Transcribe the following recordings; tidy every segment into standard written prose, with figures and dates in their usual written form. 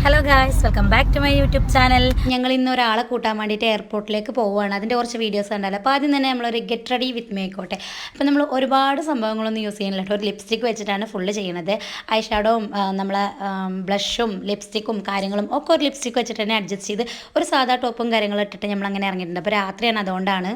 Hello guys, welcome back to my YouTube channel. ഞങ്ങൾ ഇന്ന് ഒരാളെ കൂട്ടാൻ വേണ്ടിയിട്ട് എയർപോർട്ടിലേക്ക് പോവുകയാണ്. അതിൻ്റെ കുറച്ച് വീഡിയോസ് ഉണ്ടല്ലോ. അപ്പോൾ ആദ്യം തന്നെ നമ്മളൊരു ഗെറ്റ് റെഡി വിത്ത് മീ ആയിക്കോട്ടെ. അപ്പോൾ നമ്മൾ ഒരുപാട് സംഭവങ്ങളൊന്നും യൂസ് ചെയ്യുന്നില്ല കേട്ടോ. ഒരു ലിപ്സ്റ്റിക്ക് വെച്ചിട്ടാണ് ഫുള്ള് ചെയ്യണത്. ഐ ഷാഡോവും നമ്മളെ ബ്ലഷും ലിപ്സ്റ്റിക്കും കാര്യങ്ങളും ഒക്കെ ഒരു ലിപ്സ്റ്റിക്ക് വെച്ചിട്ട് തന്നെ അഡ്ജസ്റ്റ് ചെയ്ത് ഒരു സാധാ ടോപ്പും കാര്യങ്ങളും ഇട്ടിട്ട് നമ്മൾ അങ്ങനെ ഇറങ്ങിയിട്ടുണ്ട്. അപ്പോൾ രാത്രിയാണ്, അതുകൊണ്ടാണ്.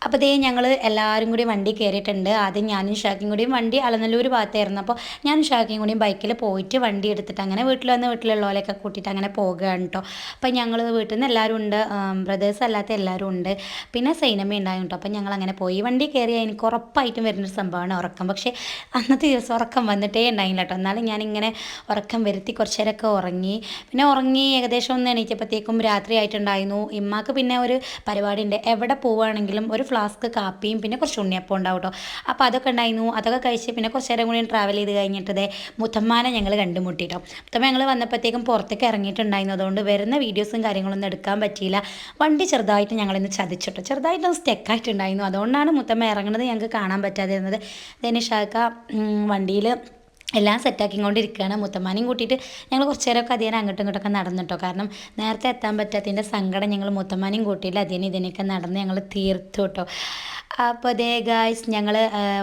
അപ്പോൾ ദേ ഞങ്ങൾ എല്ലാവരും കൂടി വണ്ടി കയറിയിട്ടുണ്ട്. ആദ്യം ഞാനും ഷാക്കിയും കൂടിയും വണ്ടി അലനല്ലൂർ ഭാഗത്തായിരുന്നു. അപ്പോൾ ഞാനും ഷാക്കിയും കൂടിയും ബൈക്കിൽ പോയിട്ട് വണ്ടി എടുത്തിട്ട് അങ്ങനെ വീട്ടിലുള്ളവരെയൊക്കെ കൂട്ടിയിട്ട് അങ്ങനെ പോകുകയാണ് കേട്ടോ. അപ്പോൾ ഞങ്ങൾ വീട്ടിൽ നിന്ന് എല്ലാവരും ഉണ്ട്, ബ്രദേഴ്സ് അല്ലാത്ത എല്ലാവരും ഉണ്ട്, പിന്നെ സൈനമ്മ ഉണ്ടായിരുന്നു കേട്ടോ. അപ്പോൾ ഞങ്ങൾ അങ്ങനെ പോയി വണ്ടി കയറിയാൽ എനിക്ക് ഉറപ്പായിട്ടും വരുന്നൊരു സംഭവമാണ് ഉറക്കം. പക്ഷേ അന്നത്തെ ദിവസം ഉറക്കം വന്നിട്ടേ ഉണ്ടായില്ല കേട്ടോ. എന്നാലും ഞാനിങ്ങനെ ഉറക്കം വരുത്തി കുറച്ച് നേരമൊക്കെ ഉറങ്ങി. പിന്നെ ഉറങ്ങി ഏകദേശം ഒന്ന് എണീറ്റപ്പോഴത്തേക്കും രാത്രി ആയിട്ടുണ്ടായിരുന്നു. ഇമ്മാക്ക് പിന്നെ ഒരു പരിപാടി ഉണ്ട്, എവിടെ പോവുകയാണെങ്കിലും ഒരു ഫ്ലാസ്ക് കാപ്പിയും പിന്നെ കുറച്ച് ഉണ്ണിയപ്പം ഉണ്ടാവും കേട്ടോ. അപ്പോൾ അതൊക്കെ ഉണ്ടായിരുന്നു. അതൊക്കെ കഴിച്ച് പിന്നെ കുറച്ച് നേരം കൂടി ട്രാവൽ ചെയ്ത് കഴിഞ്ഞിട്ട് മുത്തമ്മാനെ ഞങ്ങൾ കണ്ടുമുട്ടിട്ടോ. മുത്തമ്മ ഞങ്ങൾ വന്നപ്പോഴത്തേക്കും പുറത്തേക്ക് ഇറങ്ങിയിട്ടുണ്ടായിരുന്നു. അതുകൊണ്ട് വരുന്ന വീഡിയോസും കാര്യങ്ങളൊന്നും എടുക്കാൻ പറ്റിയില്ല. വണ്ടി ചെറുതായിട്ട് ഞങ്ങളിന്ന് ചതിച്ചിട്ടോ, ചെറുതായിട്ടൊന്ന് സ്റ്റെക്കായിട്ടുണ്ടായിരുന്നു. അതുകൊണ്ടാണ് മുത്തമ്മ ഇറങ്ങുന്നത് ഞങ്ങൾക്ക് കാണാൻ പറ്റാതിരുന്നത്. ധനിഷാക്ക വണ്ടിയിൽ എല്ലാം സെറ്റാക്കിക്കൊണ്ടിരിക്കുകയാണ്. മുത്തമ്മാനെയും കൂട്ടിയിട്ട് ഞങ്ങൾ കുറച്ച് നേരമൊക്കെ അതിനെ അങ്ങോട്ടും ഇങ്ങോട്ടൊക്കെ നടന്നിട്ടോ. കാരണം നേരത്തെ എത്താൻ പറ്റാത്തതിൻ്റെ സങ്കടം ഞങ്ങൾ മുത്തമ്മാനെയും കൂട്ടിയില്ല, ഇതിനൊക്കെ നടന്ന് ഞങ്ങൾ തീർത്തു കേട്ടോ. അപ്പോൾ അതേ ഗായ്സ്, ഞങ്ങൾ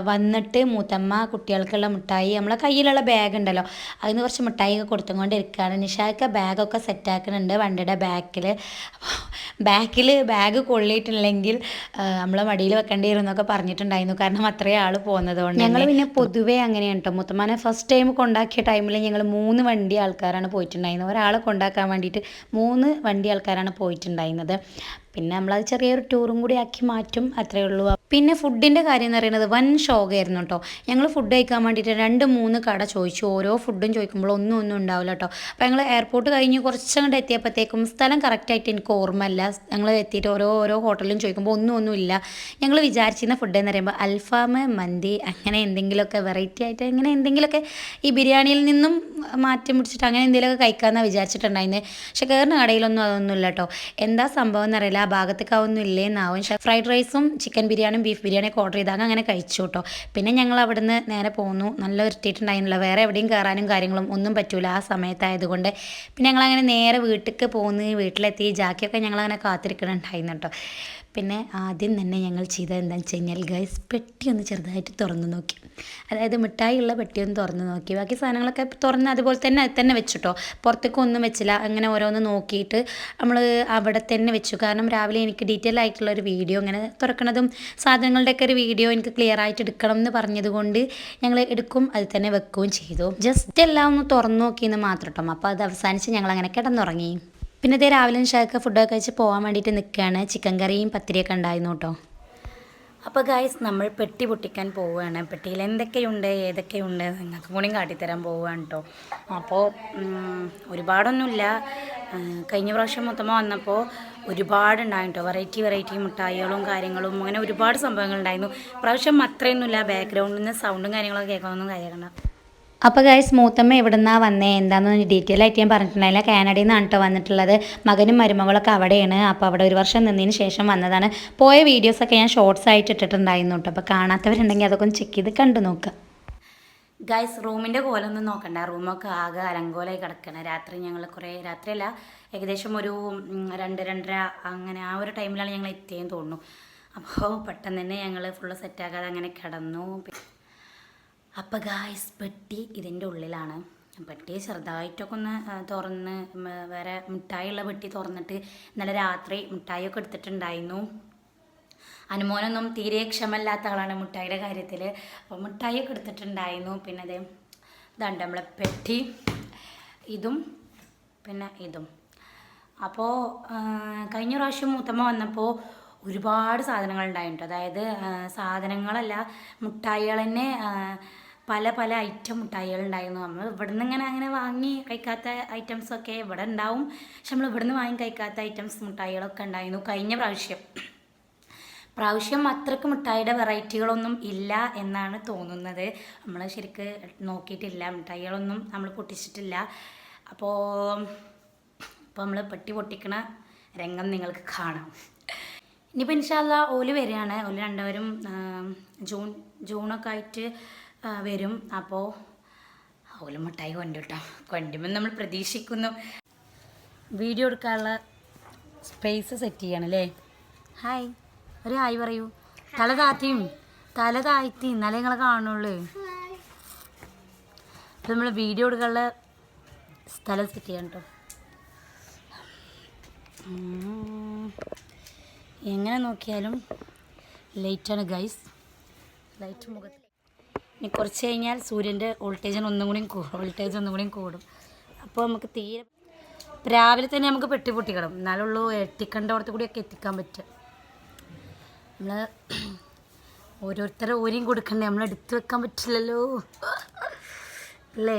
വന്നിട്ട് മൂത്തമ്മ കുട്ടികൾക്കുള്ള മിഠായി നമ്മളെ കയ്യിലുള്ള ബാഗ് ഉണ്ടല്ലോ, അതിന് കുറച്ച് മിഠായി ഒക്കെ കൊടുത്തുകൊണ്ടിരിക്കുകയാണ്. നിഷാക്ക് ബാഗൊക്കെ സെറ്റാക്കുന്നുണ്ട് വണ്ടിയുടെ ബാക്കിൽ. ബാഗ് കൊള്ളിയിട്ടില്ലെങ്കിൽ നമ്മളെ മടിയിൽ വെക്കേണ്ടി വരും എന്നൊക്കെ പറഞ്ഞിട്ടുണ്ടായിരുന്നു. കാരണം അത്രയും ആൾ പോകുന്നത് കൊണ്ട്. ഞങ്ങൾ പിന്നെ പൊതുവേ അങ്ങനെയാണ് കേട്ടോ. മുത്തമ്മനെ ഫസ്റ്റ് ടൈം കൊണ്ടാക്കിയ ടൈമിൽ ഞങ്ങൾ 3 വണ്ടി ആൾക്കാരാണ് പോയിട്ടുണ്ടായിരുന്നത്. ഒരാളെ കൊണ്ടാക്കാൻ വേണ്ടിയിട്ട് 3 വണ്ടി ആൾക്കാരാണ് പോയിട്ടുണ്ടായിരുന്നത്. പിന്നെ നമ്മളത് ചെറിയൊരു ടൂറും കൂടി ആക്കി മാറ്റും, അത്രയേ ഉള്ളൂ. പിന്നെ ഫുഡിൻ്റെ കാര്യം എന്ന് പറയുന്നത് വൻ ഷോക്കായിരുന്നു കേട്ടോ. ഞങ്ങൾ ഫുഡ് കഴിക്കാൻ വേണ്ടിയിട്ട് 2-3 കട ചോദിച്ചു. ഓരോ ഫുഡും ചോദിക്കുമ്പോൾ ഒന്നും ഉണ്ടാവില്ല കേട്ടോ. അപ്പോൾ ഞങ്ങൾ എയർപോർട്ട് കഴിഞ്ഞ് കുറച്ചങ്ങോട്ട് എത്തിയപ്പോഴത്തേക്കും സ്ഥലം കറക്റ്റായിട്ട് എനിക്ക് ഓർമ്മയില്ല. ഞങ്ങൾ എത്തിയിട്ട് ഓരോ ഹോട്ടലിലും ചോദിക്കുമ്പോൾ ഒന്നും ഇല്ല. ഞങ്ങൾ വിചാരിച്ചിരുന്ന ഫുഡ് എന്ന് പറയുമ്പോൾ അൽഫാം, മന്തി, അങ്ങനെ എന്തെങ്കിലുമൊക്കെ വെറൈറ്റി ആയിട്ട് അങ്ങനെ എന്തെങ്കിലുമൊക്കെ ഈ ബിരിയാണിയിൽ നിന്നും മാറ്റി മുടിച്ചിട്ട് അങ്ങനെ എന്തെങ്കിലുമൊക്കെ കഴിക്കാമെന്നാണ് വിചാരിച്ചിട്ടുണ്ടായിരുന്നത്. പക്ഷെ കയറുന്ന കടയിലൊന്നും അതൊന്നും ഇല്ല കേട്ടോ. എന്താ സംഭവം എന്നറിയില്ല, ആ ഭാഗത്തേക്ക് അതൊന്നും ഇല്ലേന്നാവും. ഫ്രൈഡ് റൈസും ചിക്കൻ ബിരിയാണിയും ബീഫ് ബിരിയാണിയൊക്കെ ഓർഡർ ചെയ്താൽ അങ്ങനെ കഴിച്ചു കേട്ടോ. പിന്നെ ഞങ്ങൾ അവിടുന്ന് നേരെ പോന്നു. നല്ല ഇരട്ടിയിട്ടുണ്ടായിരുന്നില്ല. വേറെ എവിടെയും കയറാനും കാര്യങ്ങളും ഒന്നും പറ്റൂല ആ സമയത്തായതുകൊണ്ട്. പിന്നെ ഞങ്ങളങ്ങനെ നേരെ വീട്ടിലേക്ക് പോന്ന്. വീട്ടിലെത്തി ജാക്കിയൊക്കെ ഞങ്ങളങ്ങനെ കാത്തിരിക്കണുണ്ടായിരുന്നു കേട്ടോ. പിന്നെ ആദ്യം തന്നെ ഞങ്ങൾ ചെയ്തത് എന്താണെന്ന് വെച്ച് കഴിഞ്ഞാൽ ഗൈസ്, പെട്ടി ഒന്ന് ചെറുതായിട്ട് തുറന്ന് നോക്കി. അതായത് മിഠായിയുള്ള പെട്ടി ഒന്ന് തുറന്ന് നോക്കി. ബാക്കി സാധനങ്ങളൊക്കെ തുറന്ന് അതുപോലെ തന്നെ അത് തന്നെ വെച്ചിട്ടോ. പുറത്തേക്ക് ഒന്നും വെച്ചില്ല. അങ്ങനെ ഓരോന്ന് നോക്കിയിട്ട് നമ്മൾ അവിടെ തന്നെ വെച്ചു. കാരണം രാവിലെ എനിക്ക് ഡീറ്റെയിൽ ആയിട്ടുള്ള ഒരു വീഡിയോ ഇങ്ങനെ തുറക്കണതും സാധനങ്ങളുടെയൊക്കെ ഒരു വീഡിയോ എനിക്ക് ക്ലിയർ ആയിട്ട് എടുക്കണം എന്ന് പറഞ്ഞതുകൊണ്ട് ഞങ്ങൾ എടുക്കും, അത് തന്നെ വെക്കുകയും ചെയ്തു. ജസ്റ്റ് എല്ലാം ഒന്ന് തുറന്നു നോക്കിയെന്ന് മാത്രം കേട്ടോ. അപ്പോൾ അത് അവസാനിച്ച് ഞങ്ങൾ അങ്ങനെ കിടന്നുറങ്ങി. പിന്നെ ഇതേ രാവിലെ ഷാക്ക് ഫുഡൊക്കെ കഴിച്ച് പോകാൻ വേണ്ടിയിട്ട് നിൽക്കുകയാണ്. ചിക്കൻ കറിയും പത്തിരിയൊക്കെ ഉണ്ടായിരുന്നു കേട്ടോ. അപ്പോൾ ഗായ്സ്, നമ്മൾ പെട്ടി പൊട്ടിക്കാൻ പോവുകയാണ്. പെട്ടിയിൽ എന്തൊക്കെയുണ്ട് ഏതൊക്കെയുണ്ട് നിങ്ങൾക്ക് കൂടിയും കാട്ടിത്തരാൻ പോവുകയാണ് കേട്ടോ. അപ്പോൾ ഒരുപാടൊന്നുമില്ല. കഴിഞ്ഞ പ്രാവശ്യം മൊത്തമോ വന്നപ്പോൾ ഒരുപാടുണ്ടായിരുന്നു കേട്ടോ. വെറൈറ്റി മിഠായികളും കാര്യങ്ങളും അങ്ങനെ ഒരുപാട് സംഭവങ്ങളുണ്ടായിരുന്നു. പ്രാവശ്യം അത്രയൊന്നുമില്ല. ബാക്ക്ഗ്രൗണ്ടിൽ നിന്ന് സൗണ്ടും കാര്യങ്ങളൊക്കെ കേൾക്കാനൊന്നും കാര്യമാണ്. അപ്പോൾ ഗൈസ്, മൂത്തമ്മ എവിടെ നിന്നാണ് വന്നേ എന്താണെന്ന് ഡീറ്റെയിൽ ആയിട്ട് ഞാൻ പറഞ്ഞിട്ടുണ്ടായില്ല. കാനഡയിൽ നിന്നാണ് കേട്ടോ വന്നിട്ടുള്ളത്. മകനും മരുമകളൊക്കെ അവിടെയാണ്. അപ്പോൾ അവിടെ 1 വർഷം നിന്നതിന് ശേഷം വന്നതാണ്. പോയ വീഡിയോസൊക്കെ ഞാൻ ഷോർട്സ് ആയിട്ട് ഇട്ടിട്ടുണ്ടായിരുന്നു കേട്ടോ. അപ്പോൾ കാണാത്തവരുണ്ടെങ്കിൽ അതൊക്കെ ഒന്ന് ചെക്ക് ചെയ്ത് കണ്ടു നോക്കുക. ഗൈസ്, റൂമിൻ്റെ കോലൊന്നും നോക്കണ്ട. റൂമൊക്കെ ആകെ അലങ്കോലമായി കിടക്കണം. രാത്രിയല്ല, ഏകദേശം ഒരു 2-2:30 അങ്ങനെ ആ ഒരു ടൈമിലാണ് ഞങ്ങൾ എത്തിയെന്ന് തോന്നുന്നു. അപ്പോൾ പെട്ടെന്ന് തന്നെ ഞങ്ങൾ ഫുള്ള് സെറ്റാക്കാതെ അങ്ങനെ കിടന്നു. അപ്പോൾ ഗായ്സ്, പെട്ടി ഇതിൻ്റെ ഉള്ളിലാണ്. പെട്ടി ചെറുതായിട്ടൊക്കെ ഒന്ന് തുറന്ന് വേറെ മിഠായിയുള്ള പെട്ടി തുറന്നിട്ട് ഇന്നലെ രാത്രി മിഠായിയൊക്കെ എടുത്തിട്ടുണ്ടായിരുന്നു. അനുമോനൊന്നും തീരെ ക്ഷമല്ലാത്ത ആളാണ് മിഠായിയുടെ കാര്യത്തിൽ. അപ്പോൾ മിഠായിയൊക്കെ എടുത്തിട്ടുണ്ടായിരുന്നു. പിന്നെ ഇതാണ്ട് നമ്മളെ പെട്ടി, ഇതും പിന്നെ ഇതും. അപ്പോൾ കഴിഞ്ഞ പ്രാവശ്യം മൂത്തമ്മ വന്നപ്പോൾ ഒരുപാട് സാധനങ്ങളുണ്ടായിട്ടുണ്ട്. അതായത് സാധനങ്ങളല്ല, മിഠായികൾ തന്നെ പല ഐറ്റം മിഠായികളുണ്ടായിരുന്നു. നമ്മൾ ഇവിടെ നിന്ന് അങ്ങനെ വാങ്ങി കഴിക്കാത്ത ഐറ്റംസൊക്കെ ഇവിടെ ഉണ്ടാവും. പക്ഷെ നമ്മൾ ഇവിടെ നിന്ന് വാങ്ങി കഴിക്കാത്ത ഐറ്റംസ് മിഠായികളൊക്കെ ഉണ്ടായിരുന്നു കഴിഞ്ഞ പ്രാവശ്യം അത്രയ്ക്ക് മിഠായിയുടെ വെറൈറ്റികളൊന്നും ഇല്ല എന്നാണ് തോന്നുന്നത്. നമ്മൾ ശരിക്ക് നോക്കിയിട്ടില്ല, മിഠായികളൊന്നും നമ്മൾ പൊട്ടിച്ചിട്ടില്ല. അപ്പോൾ നമ്മൾ പെട്ടി പൊട്ടിക്കണ രംഗം നിങ്ങൾക്ക് കാണാം. ഇനിയിപ്പോൾ ഇൻഷാ അല്ലാ ഓല് വരികയാണ്. ഓല് രണ്ടുപേരും ജൂണൊക്കെ ആയിട്ട് വരും. അപ്പോൾ ഓല് മിഠായി കൊണ്ടും കേട്ടോ. കൊണ്ടുമ്പോൾ നമ്മൾ പ്രതീക്ഷിക്കുന്നു വീഡിയോ എടുക്കാനുള്ള സ്പേസ് സെറ്റ് ചെയ്യണല്ലേ. ഹായ്, ഒരു ഹായ് പറയൂ. തല താഴ്ത്തി എന്നാലേ നിങ്ങളെ കാണുള്ളൂ. അപ്പം നമ്മൾ വീഡിയോ എടുക്കാനുള്ള സ്ഥലം സെറ്റ് ചെയ്യണം കേട്ടോ. എങ്ങനെ നോക്കിയാലും ലൈറ്റാണ് ഗൈസ്, ലൈറ്റ് മുഖത്ത്. ഇനി കുറച്ച് കഴിഞ്ഞാൽ സൂര്യൻ്റെ വോൾട്ടേജ് ഒന്നും കൂടി കൂടും. അപ്പോൾ നമുക്ക് തീരെ രാവിലെ തന്നെ നമുക്ക് പെട്ടി പൊട്ടിക്കണം, എന്നാലുള്ളൂ എത്തിക്കേണ്ടവിടത്ത് കൂടിയൊക്കെ എത്തിക്കാൻ പറ്റുക. നമ്മൾ ഓരോരുത്തരെ ഓരിയും കൊടുക്കണ്ടേ, നമ്മൾ എടുത്തു വെക്കാൻ പറ്റില്ലല്ലോ അല്ലേ.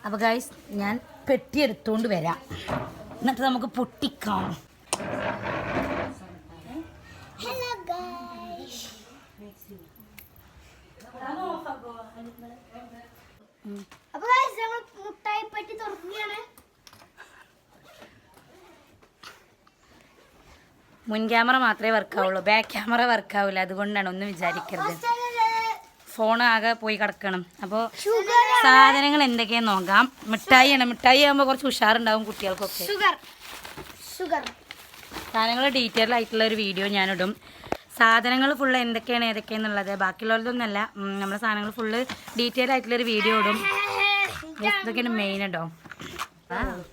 അപ്പോൾ ഗൈസ് ഞാൻ പെട്ടി എടുത്തുകൊണ്ട് വരാം, എന്നിട്ട് നമുക്ക് പൊട്ടിക്കാം. മുൻ ക്യാമറ മാത്രമേ വർക്കാവുള്ളൂ, ബാക്ക് ക്യാമറ വർക്കാവില്ല. അതുകൊണ്ടാണ്, ഒന്നും വിചാരിക്കരുത്. ഫോൺ ആകെ പോയി കിടക്കണം. അപ്പോൾ സാധനങ്ങൾ എന്തൊക്കെയാന്ന് നോക്കാം. മിഠായിയാണ്, മിഠായി ആകുമ്പോൾ കുറച്ച് ഉഷാറുണ്ടാവും കുട്ടികൾക്കൊക്കെ. സാധനങ്ങൾ ഡീറ്റെയിൽ ആയിട്ടുള്ള ഒരു വീഡിയോ ഞാനിടും. സാധനങ്ങൾ ഫുള്ള് എന്തൊക്കെയാണ് ഏതൊക്കെയാണെന്നുള്ളത് ബാക്കിയുള്ളതൊന്നുമല്ല, നമ്മുടെ സാധനങ്ങൾ ഫുള്ള് ഡീറ്റെയിൽ ആയിട്ടുള്ളൊരു വീഡിയോ ഇടും. ഇതൊക്കെയാണ് മെയിൻ കേട്ടോ.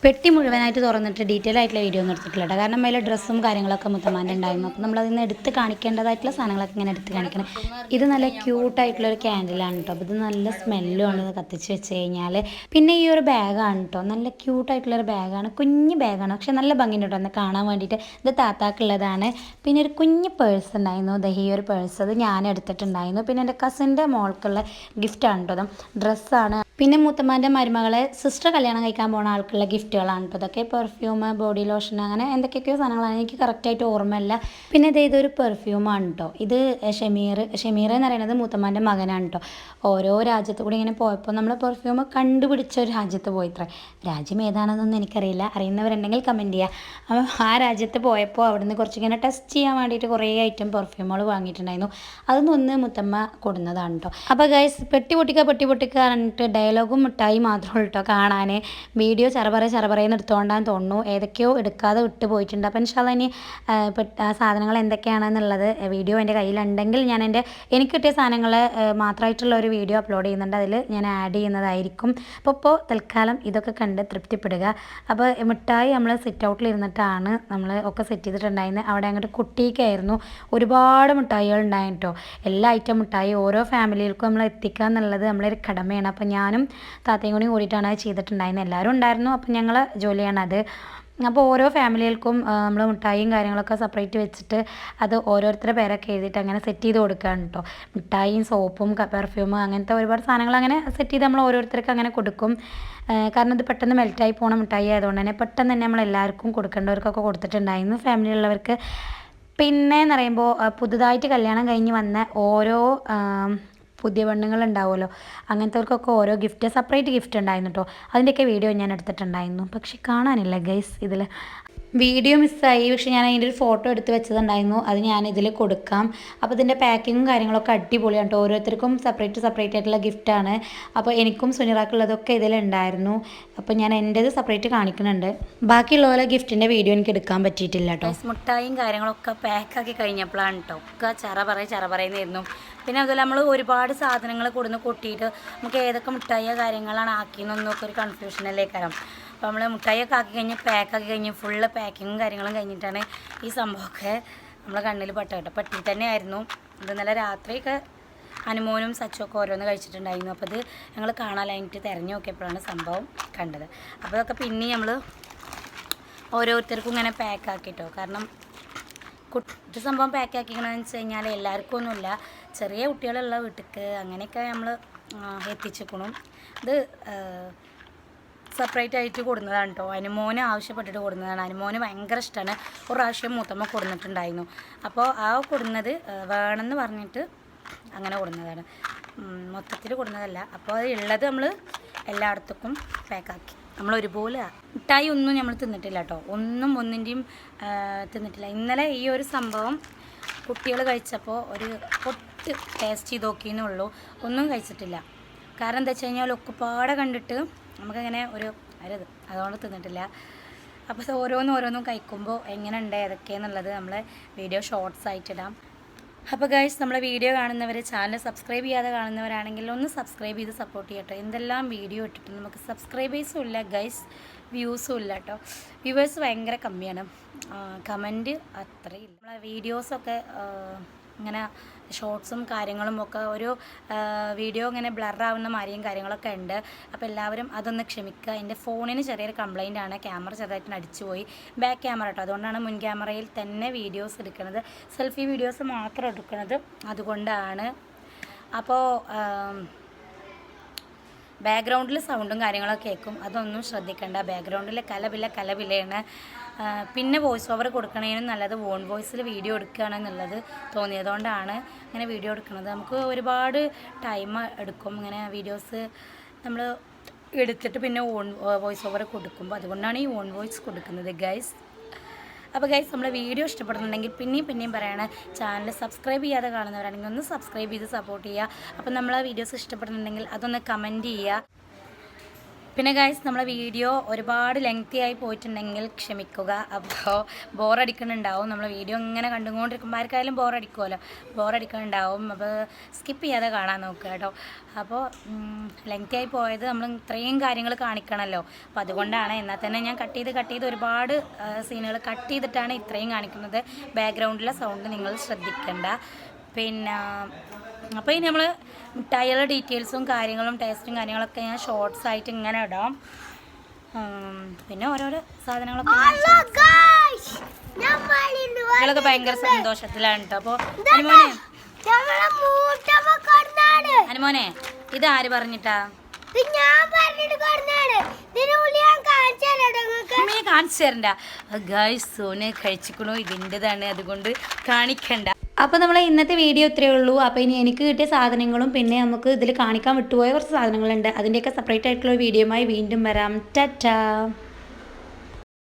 പെട്ടി മുഴുവനായിട്ട് തുറന്നിട്ട് ഡീറ്റെയിൽ ആയിട്ടുള്ള വീഡിയോ ഒന്നും എടുത്തിട്ടില്ല കേട്ടോ. കാരണം അതിൽ ഡ്രസ്സും കാര്യങ്ങളൊക്കെ മുത്തമ്മാൻ്റെ ഉണ്ടായിരുന്നു. അപ്പോൾ നമ്മളതിൽ നിന്ന് എടുത്ത് കാണിക്കേണ്ടതായിട്ടുള്ള സാധനങ്ങളൊക്കെ ഇങ്ങനെ എടുത്ത് കാണിക്കണം. ഇത് നല്ല ക്യൂട്ടായിട്ടുള്ളൊരു ക്യാൻഡിലാണ് കേട്ടോ. അപ്പോൾ ഇത് നല്ല സ്മെല്ലുമാണ് ഇത് കത്തിച്ച് വെച്ച് കഴിഞ്ഞാൽ. പിന്നെ ഈ ഒരു ബാഗാണ് കേട്ടോ, നല്ല ക്യൂട്ടായിട്ടുള്ളൊരു ബാഗാണ്, കുഞ്ഞ് ബാഗാണ്, പക്ഷെ നല്ല ഭംഗിയുണ്ട് കേട്ടോ ഒന്ന് കാണാൻ വേണ്ടിയിട്ട്. ഇത് താത്താക്കുള്ളതാണ്. പിന്നെ ഒരു കുഞ്ഞ് പേഴ്സ് ഉണ്ടായിരുന്നു, ഈ ഒരു പേഴ്സ് അത് ഞാൻ എടുത്തിട്ടുണ്ടായിരുന്നു. പിന്നെ എൻ്റെ കസിൻ്റെ മോൾക്കുള്ള ഗിഫ്റ്റാണ് കേട്ടോ, ഡ്രസ്സാണ്. പിന്നെ മുത്തമ്മാൻ്റെ മരുമകളെ സിസ്റ്റർ കല്യാണം കഴിക്കാൻ പോകുന്ന ആൾക്കുള്ള ഗിഫ്റ്റുകളാണ് കേട്ടോ ഇതൊക്കെ. പെർഫ്യൂം, ബോഡി ലോഷൻ, അങ്ങനെ എന്തൊക്കെയൊക്കെയോ സാധനങ്ങളാണ്, എനിക്ക് കറക്റ്റായിട്ട് ഓർമ്മയില്ല. പിന്നെ ഇതൊരു പെർഫ്യൂമാണ് കേട്ടോ. ഇത് ഷമീർ എന്ന് പറയുന്നത് മുത്തമ്മാൻ്റെ മകനാണ് കേട്ടോ. ഓരോ രാജ്യത്ത് കൂടി ഇങ്ങനെ പോയപ്പോൾ നമ്മൾ പെർഫ്യൂം കണ്ടുപിടിച്ച ഒരു രാജ്യത്ത് പോയിത്രേ. രാജ്യം ഏതാണെന്നൊന്നും എനിക്കറിയില്ല, അറിയുന്നവരുണ്ടെങ്കിൽ കമൻറ്റ് ചെയ്യുക. അപ്പോൾ ആ രാജ്യത്ത് പോയപ്പോൾ അവിടുന്ന് കുറച്ചിങ്ങനെ ടെസ്റ്റ് ചെയ്യാൻ വേണ്ടിയിട്ട് കുറേ ഐറ്റം പെർഫ്യൂമുകൾ വാങ്ങിയിട്ടുണ്ടായിരുന്നു. അതൊന്ന് മുത്തമ്മ കൊടുന്നതാണ് കേട്ടോ. അപ്പോൾ ഗൈസ് പെട്ടി പൊട്ടിക്കുക പറഞ്ഞിട്ട് ഡയലോഗും മിഠായി മാത്രമേ കേട്ടോ കാണാൻ. വീഡിയോ ചെറുപറയെന്ന് എടുത്തുകൊണ്ടാന്ന് തോന്നുന്നു, ഏതൊക്കെയോ എടുക്കാതെ വിട്ട് പോയിട്ടുണ്ട്. അപ്പോൾ ഇൻഷാല്ലാ ഇനി സാധനങ്ങൾ എന്തൊക്കെയാണെന്നുള്ളത് വീഡിയോ എൻ്റെ കയ്യിലുണ്ടെങ്കിൽ ഞാൻ എനിക്ക് കിട്ടിയ സാധനങ്ങൾ മാത്രമായിട്ടുള്ള ഒരു വീഡിയോ അപ്ലോഡ് ചെയ്യുന്നുണ്ട്, അതിൽ ഞാൻ ആഡ് ചെയ്യുന്നതായിരിക്കും. അപ്പോൾ തൽക്കാലം ഇതൊക്കെ കണ്ട് തൃപ്തിപ്പെടുക. അപ്പോൾ മിഠായി നമ്മൾ സിറ്റ് ഔട്ടിൽ ഇരുന്നിട്ടാണ് നമ്മൾ ഒക്കെ സെറ്റ് ചെയ്തിട്ടുണ്ടായിരുന്നത്. അവിടെ അങ്ങോട്ട് കുട്ടിക്കായിരുന്നു ഒരുപാട് മിഠായികൾ ഉണ്ടായിരുന്നു കേട്ടോ. എല്ലാ ഐറ്റം മിഠായി ഓരോ ഫാമിലികൾക്കും നമ്മൾ എത്തിക്കുക എന്നുള്ളത് നമ്മളൊരു കടമയാണ്. അപ്പോൾ ഞാനും താത്തയും കൂടി കൂടിയിട്ടാണ് അത് ചെയ്തിട്ടുണ്ടായിരുന്നത്. എല്ലാവരും ഉണ്ടായിരുന്നു, അപ്പോൾ ഞങ്ങൾ ജോലിയാണ് അത്. അപ്പോൾ ഓരോ ഫാമിലികൾക്കും നമ്മൾ മിഠായിയും കാര്യങ്ങളൊക്കെ സെപ്പറേറ്റ് വെച്ചിട്ട് അത് ഓരോരുത്തരുടെ പേരൊക്കെ എഴുതിയിട്ട് അങ്ങനെ സെറ്റ് ചെയ്ത് കൊടുക്കുകയാണ് കേട്ടോ. മിഠായിയും സോപ്പും പെർഫ്യൂം അങ്ങനത്തെ ഒരുപാട് സാധനങ്ങൾ അങ്ങനെ സെറ്റ് ചെയ്ത് നമ്മൾ ഓരോരുത്തർക്ക് അങ്ങനെ കൊടുക്കും. കാരണം ഇത് പെട്ടെന്ന് മെൽറ്റായി പോകണ മിഠായി ആയതുകൊണ്ട് തന്നെ പെട്ടെന്ന് തന്നെ നമ്മൾ എല്ലാവർക്കും കൊടുക്കേണ്ടവർക്കൊക്കെ കൊടുത്തിട്ടുണ്ടായിരുന്നു, ഫാമിലിയുള്ളവർക്ക്. പിന്നെ എന്ന് പറയുമ്പോൾ പുതുതായിട്ട് കല്യാണം കഴിഞ്ഞ് വന്ന ഓരോ പുതിയ പെണ്ണുങ്ങൾ ഉണ്ടാവുമല്ലോ, അങ്ങനത്തെവർക്കൊക്കെ ഓരോ സെപ്പറേറ്റ് ഗിഫ്റ്റ് ഉണ്ടായിരുന്നു കേട്ടോ. അതിൻ്റെയൊക്കെ വീഡിയോ ഞാൻ എടുത്തിട്ടുണ്ടായിരുന്നു, പക്ഷെ കാണാനില്ല ഗൈസ്. ഇതിൽ വീഡിയോ മിസ്സായി, പക്ഷെ ഞാൻ അതിൻ്റെ ഒരു ഫോട്ടോ എടുത്ത് വെച്ചതുണ്ടായിരുന്നു, അത് ഞാൻ ഇതിൽ കൊടുക്കാം. അപ്പോൾ ഇതിൻ്റെ പാക്കിങ്ങും കാര്യങ്ങളൊക്കെ അടിപൊളിയാണ് കേട്ടോ. ഓരോരുത്തർക്കും സെപ്പറേറ്റ് ആയിട്ടുള്ള ഗിഫ്റ്റാണ്. അപ്പോൾ എനിക്കും സുനിറാക്കുള്ളതൊക്കെ ഇതിലുണ്ടായിരുന്നു. അപ്പോൾ ഞാൻ എൻ്റേത് സെപ്പറേറ്റ് കാണിക്കുന്നുണ്ട്. ബാക്കിയുള്ള പോലെ ഗിഫ്റ്റിൻ്റെ വീഡിയോ എനിക്ക് എടുക്കാൻ പറ്റിയിട്ടില്ല കേട്ടോ. മുട്ടായും കാര്യങ്ങളൊക്കെ പാക്കാക്കി കഴിഞ്ഞപ്പോഴാണ് കേട്ടോ ഒക്കെ ചറപറയുന്നായിരുന്നു. പിന്നെ അതുപോലെ നമ്മൾ ഒരുപാട് സാധനങ്ങൾ കൊടുന്ന് കൊട്ടിയിട്ട് നമുക്ക് ഏതൊക്കെ മിഠായിയോ കാര്യങ്ങളാണ് ആക്കിയെന്നൊക്കെ ഒരു കൺഫ്യൂഷനല്ലേ കാരണം. അപ്പോൾ നമ്മൾ മിഠായിയൊക്കെ ആക്കി കഴിഞ്ഞ് പാക്കാക്കി കഴിഞ്ഞ് ഫുള്ള് പാക്കിങ്ങും കാര്യങ്ങളും കഴിഞ്ഞിട്ടാണ് ഈ സംഭവമൊക്കെ നമ്മളെ കണ്ണിൽ പെട്ടി തന്നെയായിരുന്നു. ഇത് ഇന്നലെ രാത്രിയൊക്കെ അനുമോനും സച്ചുമൊക്കെ ഓരോന്ന് കഴിച്ചിട്ടുണ്ടായിരുന്നു. അപ്പോൾ ഇത് ഞങ്ങൾ കാണാനായിട്ട് തിരഞ്ഞു നോക്കിയപ്പോഴാണ് സംഭവം കണ്ടത്. അപ്പോൾ അതൊക്കെ പിന്നെ നമ്മൾ ഓരോരുത്തർക്കും ഇങ്ങനെ പാക്കാക്കിട്ടോ. കാരണം ഇത് സംഭവം പാക്കാക്കിക്കണമെന്ന് വെച്ച് കഴിഞ്ഞാൽ എല്ലാവർക്കും ഒന്നുമില്ല, ചെറിയ കുട്ടികളുള്ള വീട്ടിലേക്ക് അങ്ങനെയൊക്കെ നമ്മൾ എത്തിച്ചിരിക്കണം. ഇത് സെപ്പറേറ്റ് ആയിട്ട് കൊടുന്നതാണ് കേട്ടോ. അനുമോന് ആവശ്യപ്പെട്ടിട്ട് കൊടുന്നതാണ്. അനുമോന് ഭയങ്കര ഇഷ്ടമാണ്. ഒരു പ്രാവശ്യം മൂത്തമ്മ കൊടുന്നിട്ടുണ്ടായിരുന്നു. അപ്പോൾ ആ കൊടുന്നത് വേണമെന്ന് പറഞ്ഞിട്ട് അങ്ങനെ കൊടുന്നതാണ്, മൊത്തത്തിൽ കൊടുന്നതല്ല. അപ്പോൾ അത് ഉള്ളത് നമ്മൾ എല്ലായിടത്തേക്കും പാക്കാക്കി. നമ്മൾ ഒരുപോലെ മിഠായി ഒന്നും നമ്മൾ തിന്നിട്ടില്ല കേട്ടോ, ഒന്നിൻ്റെയും തിന്നിട്ടില്ല. ഇന്നലെ ഈ ഒരു സംഭവം കുട്ടികൾ കഴിച്ചപ്പോൾ ഒരു പൊട്ട് ടേസ്റ്റ് ചെയ്ത് നോക്കിയെന്നുള്ളൂ, ഒന്നും കഴിച്ചിട്ടില്ല. കാരണം എന്താ വെച്ച് കഴിഞ്ഞാൽ ഒക്കെപ്പാടെ കണ്ടിട്ട് നമുക്കങ്ങനെ ഒരു അരുത് അതുകൊണ്ട് തിന്നിട്ടില്ല. അപ്പോൾ ഓരോന്നും കഴിക്കുമ്പോൾ എങ്ങനെയുണ്ട് ഏതൊക്കെയാണെന്നുള്ളത് നമ്മൾ വീഡിയോ ഷോർട്സ് ആയിട്ടിടാം. അപ്പോൾ ഗൈസ് നമ്മളെ വീഡിയോ കാണുന്നവർ ചാനൽ സബ്സ്ക്രൈബ് ചെയ്യാതെ കാണുന്നവരാണെങ്കിൽ ഒന്ന് സബ്സ്ക്രൈബ് ചെയ്ത് സപ്പോർട്ട് ചെയ്യട്ടോ. എന്തെല്ലാം വീഡിയോ ഇട്ടിട്ട് നമുക്ക് സബ്സ്ക്രൈബേഴ്സും ഇല്ല ഗൈസ്, വ്യൂസും ഇല്ല കേട്ടോ. വ്യൂവേഴ്സ് ഭയങ്കര കമ്മിയാണ്, കമൻറ്റ് അത്രയില്ല. നമ്മളെ വീഡിയോസൊക്കെ ഇങ്ങനെ ഷോർട്സും കാര്യങ്ങളും ഒക്കെ ഒരു വീഡിയോ ഇങ്ങനെ ബ്ലറാവുന്ന മാതിരിയും കാര്യങ്ങളൊക്കെ ഉണ്ട്. അപ്പോൾ എല്ലാവരും അതൊന്ന് ക്ഷമിക്കുക. എൻ്റെ ഫോണിന് ചെറിയൊരു കംപ്ലൈൻ്റ് ആണ്, ക്യാമറ ചെറുതായിട്ട് അടിച്ചുപോയി, ബാക്ക് ക്യാമറ കേട്ടോ. അതുകൊണ്ടാണ് മുൻ ക്യാമറയിൽ തന്നെ വീഡിയോസ് എടുക്കുന്നത്, സെൽഫി വീഡിയോസ് മാത്രം എടുക്കുന്നത്, അതുകൊണ്ടാണ്. അപ്പോൾ ബാക്ക്ഗ്രൗണ്ടിൽ സൗണ്ടും കാര്യങ്ങളൊക്കെ കേൾക്കും, അതൊന്നും ശ്രദ്ധിക്കേണ്ട. ബാക്ക്ഗ്രൗണ്ടിൽ കലപിലയാണ്. പിന്നെ വോയിസ് ഓവർ കൊടുക്കണേനും നല്ലത് ഓൺ വോയിസിൽ വീഡിയോ എടുക്കുകയാണെന്നുള്ളത് തോന്നിയതുകൊണ്ടാണ് ഇങ്ങനെ വീഡിയോ എടുക്കുന്നത്. നമുക്ക് ഒരുപാട് ടൈം എടുക്കും ഇങ്ങനെ വീഡിയോസ് നമ്മൾ എടുത്തിട്ട് പിന്നെ വോയിസ് ഓവർ കൊടുക്കുമ്പോൾ, അതുകൊണ്ടാണ് ഈ ഓൺ വോയിസ് കൊടുക്കുന്നത് ഗൈസ്. അപ്പോൾ ഗൈസ് നമ്മളെ വീഡിയോ ഇഷ്ടപ്പെടുന്നുണ്ടെങ്കിൽ പിന്നെയും പറയണേ, ചാനൽ സബ്സ്ക്രൈബ് ചെയ്യാതെ കാണുന്നവരാണെങ്കിൽ ഒന്ന് സബ്സ്ക്രൈബ് ചെയ്ത് സപ്പോർട്ട് ചെയ്യുക. അപ്പോൾ നമ്മളെ വീഡിയോസ് ഇഷ്ടപ്പെടുന്നുണ്ടെങ്കിൽ അതൊന്ന് കമൻറ്റ് ചെയ്യുക. പിന്നെ ഗൈസ് നമ്മളെ വീഡിയോ ഒരുപാട് ലെങ്തി ആയി പോയിട്ടുണ്ടെങ്കിൽ ക്ഷമിക്കുക. അപ്പോൾ ബോറടിക്കുന്നുണ്ടാവും, നമ്മളെ വീഡിയോ ഇങ്ങനെ കണ്ടുകൊണ്ടിരിക്കുമ്പോൾ ആർക്കായാലും ബോറടിക്കുന്നുണ്ടാവും. അപ്പോൾ സ്കിപ്പ് ചെയ്യാതെ കാണാൻ നോക്കുക കേട്ടോ. അപ്പോൾ ലെങ്തി ആയി പോയത് നമ്മൾ ഇത്രയും കാര്യങ്ങൾ കാണിക്കണമല്ലോ, അപ്പോൾ അതുകൊണ്ടാണ്. എന്നാൽ തന്നെ ഞാൻ കട്ട് ചെയ്ത് ഒരുപാട് സീനുകൾ കട്ട് ചെയ്തിട്ടാണ് ഇത്രയും കാണിക്കുന്നത്. ബാക്ക്ഗ്രൗണ്ടിലെ സൗണ്ട് നിങ്ങൾ ശ്രദ്ധിക്കേണ്ട. പിന്നെ അപ്പോൾ ഇനി നമ്മൾ മിഠായികളുടെ ഡീറ്റെയിൽസും കാര്യങ്ങളും ടേസ്റ്റും കാര്യങ്ങളൊക്കെ ഞാൻ ഷോർട്സ് ആയിട്ട് ഇങ്ങനെ ഇടാം. പിന്നെ ഓരോരോ സാധനങ്ങളൊക്കെ നിങ്ങളൊക്കെ ഭയങ്കര സന്തോഷത്തിലാണ് കേട്ടോ. അപ്പോൾ അനുമോനെ ഇത് ആര് പറഞ്ഞിട്ടാ കാണിച്ചു തരണ്ട ഗൈസ്, സോന് കഴിച്ചിക്കണു, ഇതിൻ്റെതാണ്, അതുകൊണ്ട് കാണിക്കണ്ട. അപ്പോൾ നമ്മൾ ഇന്നത്തെ വീഡിയോ ഇത്രയേ ഉള്ളൂ. അപ്പോൾ ഇനി എനിക്ക് കിട്ടിയ സാധനങ്ങളും പിന്നെ നമുക്ക് ഇതിൽ കാണിക്കാൻ വിട്ടുപോയ കുറച്ച് സാധനങ്ങളുണ്ട്, അതിൻ്റെയൊക്കെ സെപ്പറേറ്റ് ആയിട്ടുള്ള വീഡിയോയുമായി വീണ്ടും വരാം. ടാറ്റാ.